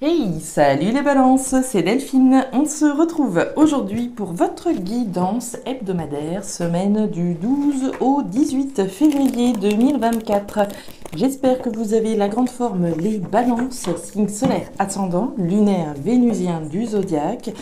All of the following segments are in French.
Hey, salut les balances, c'est Delphine. On se retrouve aujourd'hui pour votre guidance hebdomadaire, semaine du 12 au 18 février 2024. J'espère que vous avez la grande forme, les balances, signe solaire ascendant, lunaire, vénusien du zodiaque.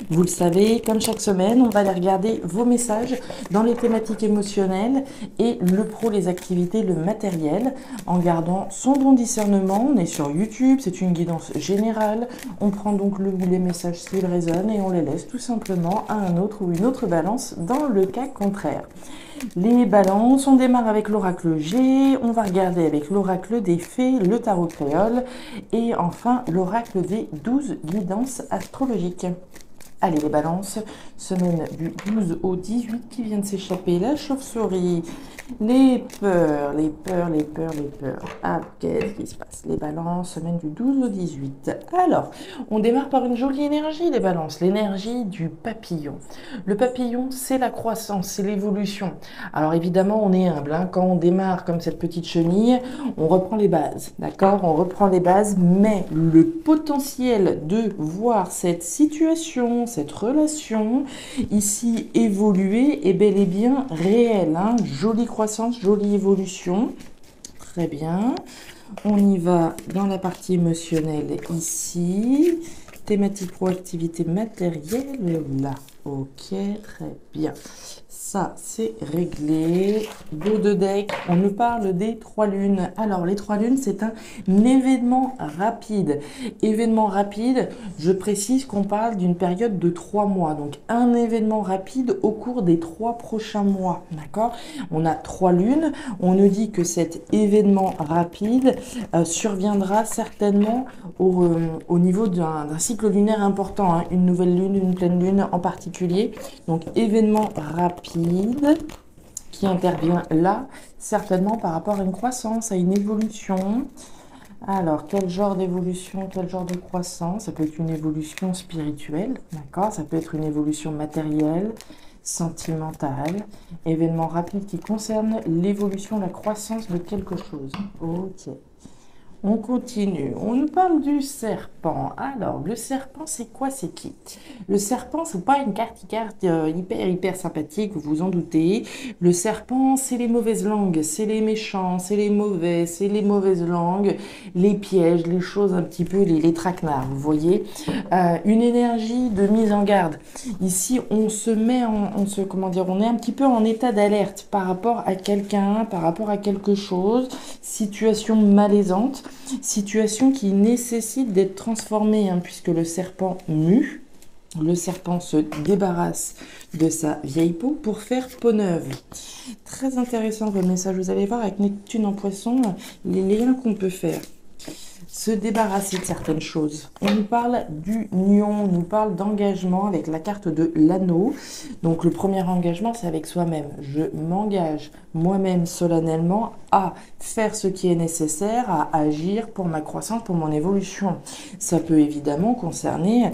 Vous le savez, comme chaque semaine, on va aller regarder vos messages dans les thématiques émotionnelles et le pro, les activités, le matériel, en gardant son bon discernement. On est sur YouTube, c'est une guidance générale. On prend donc le ou les messages s'ils résonnent et on les laisse tout simplement à un autre ou une autre balance dans le cas contraire. Les balances, on démarre avec l'oracle G, on va regarder avec l'oracle des fées, le tarot créole et enfin l'oracle des 12 guidances astrologiques. Allez les balances, semaine du 12 au 18 qui vient de s'échapper, la chauve-souris, les peurs, les peurs, les peurs, les peurs. Ah, qu'est-ce qui se passe? Les balances, semaine du 12 au 18. Alors, on démarre par une jolie énergie, les balances, l'énergie du papillon. Le papillon, c'est la croissance, c'est l'évolution. Alors évidemment, on est humble, hein. Quand on démarre comme cette petite chenille, on reprend les bases, d'accord? On reprend les bases, mais le potentiel de voir cette situation, cette relation ici évoluer est bel et bien réel, hein. Jolie croissance, jolie évolution. Très bien. On y va dans la partie émotionnelle ici. Thématique proactivité matérielle là. Ok, très bien. Ça, c'est réglé. Dos de deck, on nous parle des 3 lunes. Alors, les 3 lunes, c'est un événement rapide. Événement rapide, je précise qu'on parle d'une période de 3 mois. Donc, un événement rapide au cours des 3 prochains mois. D'accord? On a 3 lunes. On nous dit que cet événement rapide surviendra certainement au niveau d'un cycle lunaire important, hein. Une nouvelle lune, une pleine lune en particulier. Donc, événement rapide qui intervient là, certainement par rapport à une croissance, à une évolution. Alors, quel genre d'évolution, quel genre de croissance? Ça peut être une évolution spirituelle, d'accord? Ça peut être une évolution matérielle, sentimentale, événement rapide qui concerne l'évolution, la croissance de quelque chose. Ok. On continue. On nous parle du serpent. Alors, le serpent, c'est quoi, c'est qui? Le serpent, c'est pas une carte hyper sympathique, vous vous en doutez. Le serpent, c'est les mauvaises langues, c'est les méchants, c'est les mauvais, c'est les mauvaises langues, les pièges, les choses un petit peu, les traquenards, vous voyez. Une énergie de mise en garde. Ici, on se met on est un petit peu en état d'alerte par rapport à quelqu'un, par rapport à quelque chose, situation malaisante. Situation qui nécessite d'être transformée, hein, puisque le serpent mue, le serpent se débarrasse de sa vieille peau pour faire peau neuve. Très intéressant votre message, vous allez voir avec Neptune en poisson, les liens qu'on peut faire. Se débarrasser de certaines choses. On nous parle d'union, on nous parle d'engagement avec la carte de l'anneau. Donc le premier engagement, c'est avec soi-même. Je m'engage moi-même solennellement à faire ce qui est nécessaire, à agir pour ma croissance, pour mon évolution. Ça peut évidemment concerner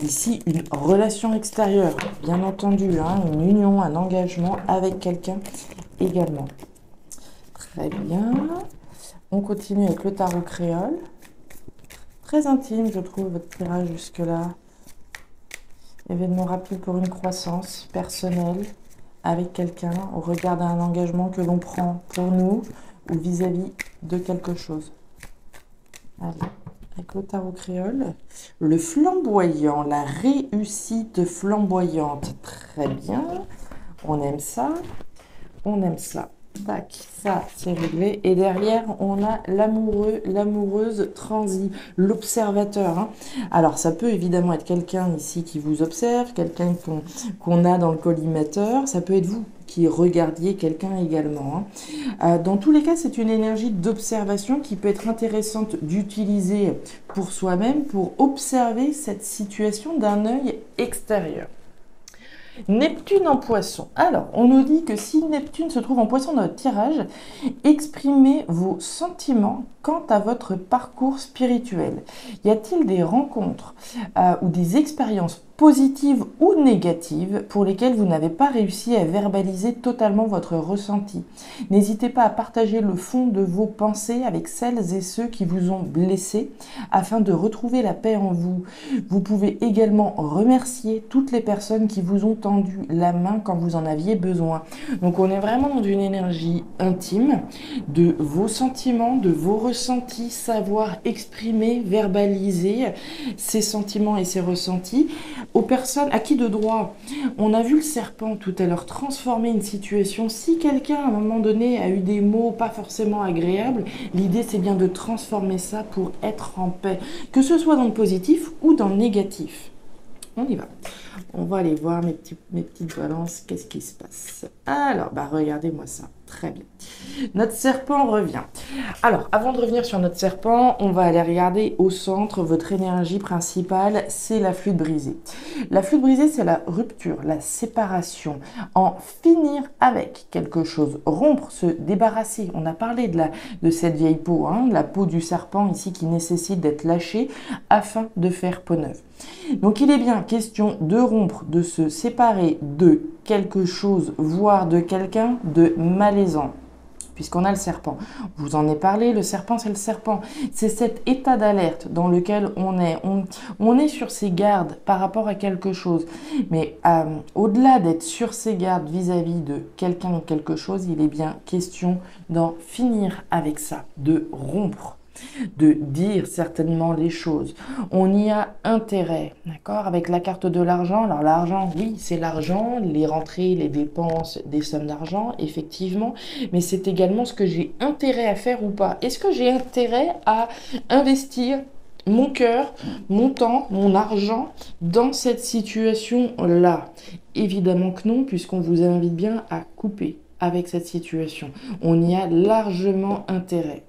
ici une relation extérieure, bien entendu, hein, une union, un engagement avec quelqu'un également. Très bien. On continue avec le tarot créole. Très intime, je trouve, votre tirage jusque-là. Événement rapide pour une croissance personnelle avec quelqu'un au regard d'un engagement que l'on prend pour nous ou vis-à-vis de quelque chose. Allez, avec le tarot créole. Le flamboyant, la réussite flamboyante. Très bien. On aime ça. On aime ça. Tac, ça c'est réglé. Et derrière, on a l'amoureux, l'amoureuse transi, l'observateur, hein. Alors, ça peut évidemment être quelqu'un ici qui vous observe, quelqu'un qu'on a dans le collimateur. Ça peut être vous qui regardiez quelqu'un également, hein. Dans tous les cas, c'est une énergie d'observation qui peut être intéressante d'utiliser pour soi-même, pour observer cette situation d'un œil extérieur. Neptune en poisson. Alors, on nous dit que si Neptune se trouve en poisson dans notre tirage, exprimez vos sentiments quant à votre parcours spirituel. Y a-t-il des rencontres ou des expériences positives ou négatives pour lesquelles vous n'avez pas réussi à verbaliser totalement votre ressenti? N'hésitez pas à partager le fond de vos pensées avec celles et ceux qui vous ont blessé afin de retrouver la paix en vous. Vous pouvez également remercier toutes les personnes qui vous ont tendu la main quand vous en aviez besoin. Donc on est vraiment dans une énergie intime de vos sentiments, de vos ressentis, savoir exprimer, verbaliser ces sentiments et ces ressentis aux personnes à qui de droit. On a vu le serpent tout à l'heure transformer une situation. Si quelqu'un à un moment donné a eu des mots pas forcément agréables, l'idée c'est bien de transformer ça pour être en paix, que ce soit dans le positif ou dans le négatif. On y va. On va aller voir mes petites balances. Qu'est-ce qui se passe? Alors, regardez-moi ça. Très bien. Notre serpent revient. Alors, avant de revenir sur notre serpent, on va aller regarder au centre. Votre énergie principale, c'est la flûte brisée. La flûte brisée, c'est la rupture, la séparation. En finir avec quelque chose. Rompre, se débarrasser. On a parlé de cette vieille peau, la peau du serpent ici qui nécessite d'être lâchée afin de faire peau neuve. Donc, il est bien question de rompre, de se séparer de quelque chose, voire de quelqu'un de malaisant. Puisqu'on a le serpent. Je vous en ai parlé, le serpent, c'est le serpent. C'est cet état d'alerte dans lequel on est. On est sur ses gardes par rapport à quelque chose. Mais au-delà d'être sur ses gardes vis-à-vis de quelqu'un ou quelque chose, il est bien question d'en finir avec ça, de rompre, de dire certainement les choses. On y a intérêt, d'accord? Avec la carte de l'argent, alors l'argent, oui, c'est l'argent, les rentrées, les dépenses, des sommes d'argent, effectivement, mais c'est également ce que j'ai intérêt à faire ou pas. Est-ce que j'ai intérêt à investir mon cœur, mon temps, mon argent dans cette situation-là? Évidemment que non, puisqu'on vous invite bien à couper avec cette situation. On y a largement intérêt.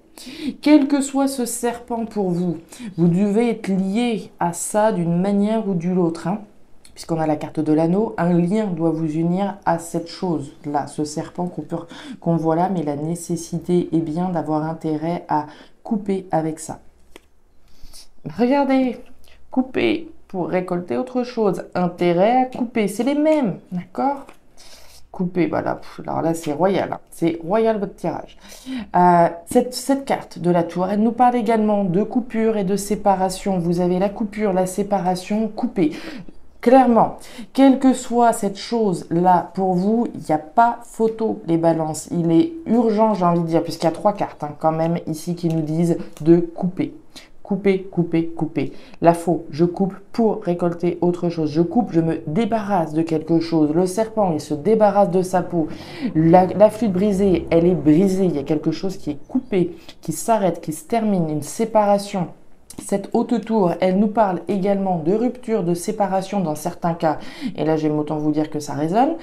Quel que soit ce serpent pour vous, vous devez être lié à ça d'une manière ou d'une autre. Puisqu'on a la carte de l'anneau, un lien doit vous unir à cette chose-là, ce serpent qu'on voit là, mais la nécessité est bien d'avoir intérêt à couper avec ça. Regardez, couper pour récolter autre chose, intérêt à couper, c'est les mêmes, d'accord ? Couper, voilà. Alors là, c'est royal. C'est royal votre tirage. Cette carte de la tour, elle nous parle également de coupure et de séparation. Vous avez la coupure, la séparation, couper. Clairement, quelle que soit cette chose-là pour vous, il n'y a pas photo, les balances. Il est urgent, j'ai envie de dire, puisqu'il y a 3 cartes quand même ici qui nous disent de couper. Couper, couper, couper. La faux, je coupe pour récolter autre chose. Je coupe, je me débarrasse de quelque chose. Le serpent, il se débarrasse de sa peau. La flûte brisée, elle est brisée. Il y a quelque chose qui est coupé, qui s'arrête, qui se termine, une séparation. Cette haute tour, elle nous parle également de rupture, de séparation dans certains cas. Et là, j'aime autant vous dire que ça résonne.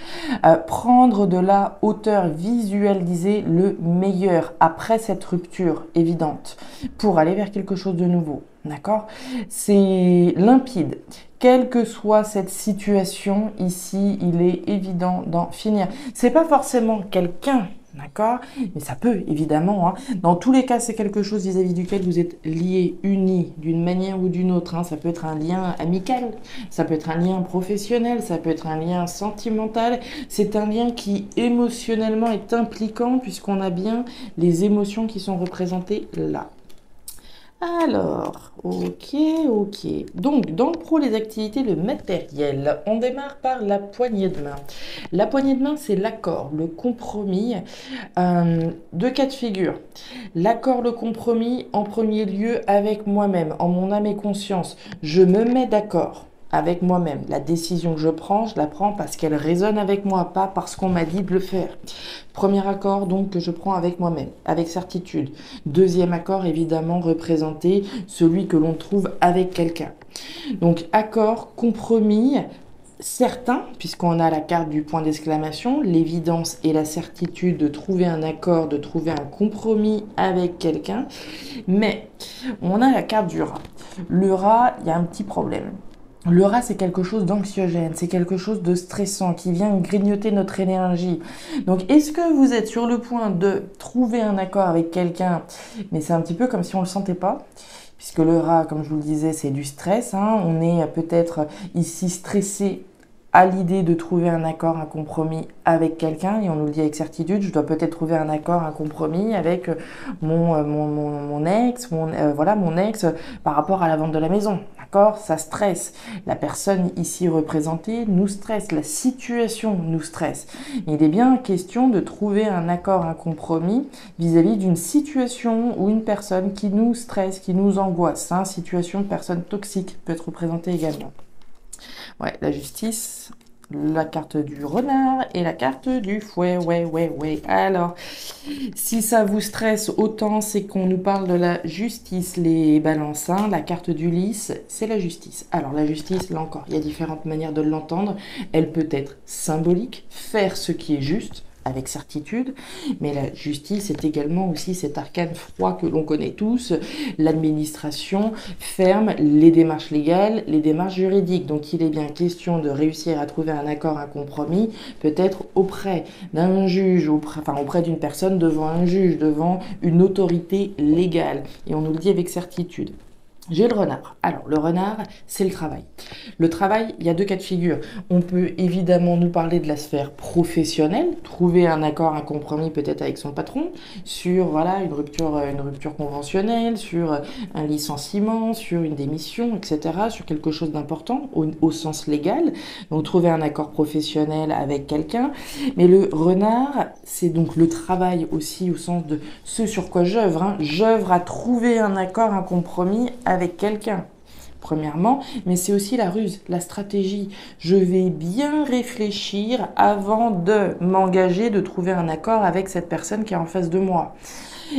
Prendre de la hauteur, visualiser le meilleur après cette rupture évidente pour aller vers quelque chose de nouveau. D'accord? C'est limpide. Quelle que soit cette situation, ici, il est évident d'en finir. C'est pas forcément quelqu'un. D'accord? Mais ça peut, évidemment. Dans tous les cas, c'est quelque chose vis-à-vis duquel vous êtes liés, unis, d'une manière ou d'une autre. Ça peut être un lien amical, ça peut être un lien professionnel, ça peut être un lien sentimental. C'est un lien qui, émotionnellement, est impliquant, puisqu'on a bien les émotions qui sont représentées là. Alors, ok. Donc, dans le pro, les activités, le matériel. On démarre par la poignée de main. La poignée de main, c'est l'accord, le compromis. 2 cas de figure. L'accord, le compromis, en premier lieu, avec moi-même, en mon âme et conscience. Je me mets d'accord avec moi-même. La décision que je la prends parce qu'elle résonne avec moi, pas parce qu'on m'a dit de le faire. Premier accord, donc, que je prends avec moi-même, avec certitude. Deuxième accord, évidemment, représenter celui que l'on trouve avec quelqu'un. Donc, accord, compromis, certain, puisqu'on a la carte du point d'exclamation, l'évidence et la certitude de trouver un accord, de trouver un compromis avec quelqu'un. Mais, on a la carte du rat. Le rat, il y a un petit problème. Le rat, c'est quelque chose d'anxiogène, c'est quelque chose de stressant qui vient grignoter notre énergie. Donc, est-ce que vous êtes sur le point de trouver un accord avec quelqu'un, mais c'est un petit peu comme si on ne le sentait pas, puisque le rat, comme je vous le disais, c'est du stress, hein. On est peut-être ici stressé à l'idée de trouver un accord, un compromis avec quelqu'un, et on nous le dit avec certitude, je dois peut-être trouver un accord, un compromis avec mon ex, voilà, mon ex par rapport à la vente de la maison. D'accord? Ça stresse. La personne ici représentée nous stresse. La situation nous stresse. Il est bien question de trouver un accord, un compromis vis-à-vis d'une situation ou une personne qui nous stresse, qui nous angoisse. Hein? Situation de personne toxique peut être représentée également. Ouais, la justice, la carte du renard et la carte du fouet. Ouais. Alors, si ça vous stresse autant, c'est qu'on nous parle de la justice, les balances. Hein. La carte du lys, c'est la justice. Alors, la justice, là encore, il y a différentes manières de l'entendre. Elle peut être symbolique, faire ce qui est juste, avec certitude, mais la justice est également aussi cet arcane froid que l'on connaît tous, l'administration ferme, les démarches légales, les démarches juridiques. Donc il est bien question de réussir à trouver un accord, un compromis, peut-être auprès d'un juge, auprès d'une personne devant un juge, devant une autorité légale. Et on nous le dit avec certitude. J'ai le renard. Alors, le renard, c'est le travail. Le travail, il y a deux cas de figure. On peut évidemment nous parler de la sphère professionnelle, trouver un accord, un compromis peut-être avec son patron sur voilà, une rupture conventionnelle, sur un licenciement, sur une démission, etc., sur quelque chose d'important au sens légal. Donc, trouver un accord professionnel avec quelqu'un. Mais le renard, c'est donc le travail aussi au sens de ce sur quoi j'œuvre. Hein. J'œuvre à trouver un accord, un compromis avec quelqu'un, premièrement, mais c'est aussi la ruse, la stratégie. Je vais bien réfléchir avant de m'engager, de trouver un accord avec cette personne qui est en face de moi.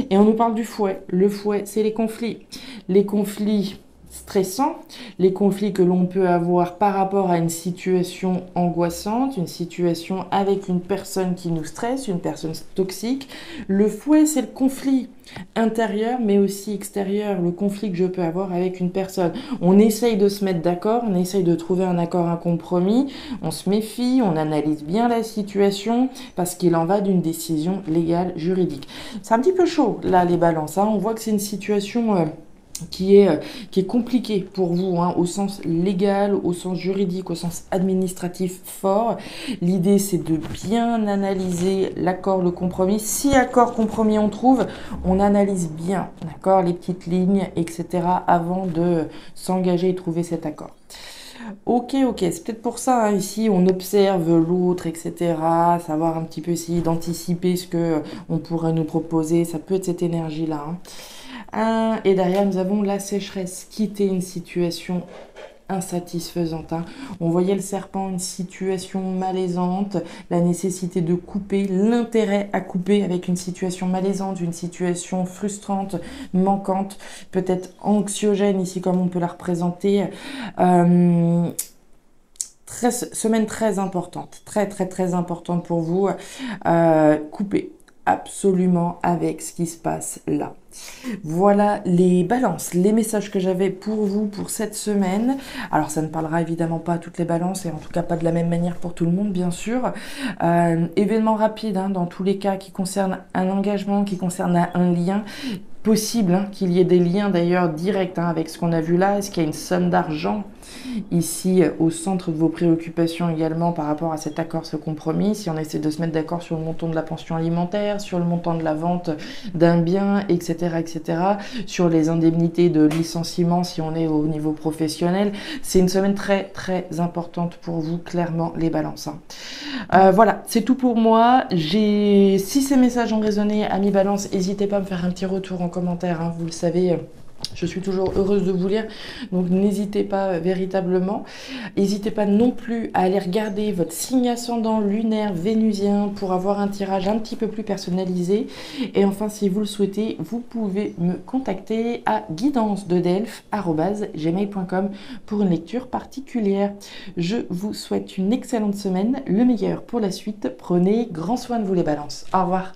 Et on nous parle du fouet. Le fouet, c'est les conflits. Les conflits stressants, les conflits que l'on peut avoir par rapport à une situation angoissante, une situation avec une personne qui nous stresse, une personne toxique. Le fouet, c'est le conflit intérieur, mais aussi extérieur, le conflit que je peux avoir avec une personne. On essaye de se mettre d'accord, on essaye de trouver un accord, un compromis, on se méfie, on analyse bien la situation, parce qu'il en va d'une décision légale, juridique. C'est un petit peu chaud, là, les balances, hein. On voit que c'est une situation qui est compliqué pour vous, hein, au sens légal, au sens juridique, au sens administratif fort. L'idée, c'est de bien analyser l'accord, le compromis. Si accord, compromis on trouve, on analyse bien, d'accord, les petites lignes, etc., avant de s'engager et trouver cet accord. Ok, c'est peut-être pour ça, hein, ici, on observe l'autre, etc., savoir un petit peu essayer d'anticiper ce que on pourrait nous proposer, ça peut être cette énergie-là, hein. Et derrière, nous avons la sécheresse, quitter une situation insatisfaisante. Hein. On voyait le serpent, une situation malaisante, la nécessité de couper, l'intérêt à couper avec une situation malaisante, une situation frustrante, manquante, peut-être anxiogène ici comme on peut la représenter. Semaine très importante, très importante pour vous. Couper absolument avec ce qui se passe là. Voilà les balances, les messages que j'avais pour vous pour cette semaine. Alors ça ne parlera évidemment pas à toutes les balances et en tout cas pas de la même manière pour tout le monde bien sûr. Événement rapide, hein, dans tous les cas qui concerne un engagement, qui concerne un lien. Possible, hein, qu'il y ait des liens d'ailleurs directs, hein, avec ce qu'on a vu là. Est-ce qu'il y a une somme d'argent ici au centre de vos préoccupations également par rapport à cet accord, ce compromis? Si on essaie de se mettre d'accord sur le montant de la pension alimentaire, sur le montant de la vente d'un bien, etc., sur les indemnités de licenciement si on est au niveau professionnel, c'est une semaine très importante pour vous, clairement, les balances, hein. Voilà, c'est tout pour moi. Si ces messages ont résonné, amis balance, n'hésitez pas à me faire un petit retour en commentaire, hein, vous le savez. Je suis toujours heureuse de vous lire, donc n'hésitez pas véritablement. N'hésitez pas non plus à aller regarder votre signe ascendant lunaire vénusien pour avoir un tirage un petit peu plus personnalisé. Et enfin, si vous le souhaitez, vous pouvez me contacter à guidance2delphes@gmail.com pour une lecture particulière. Je vous souhaite une excellente semaine, le meilleur pour la suite. Prenez grand soin de vous les balances. Au revoir.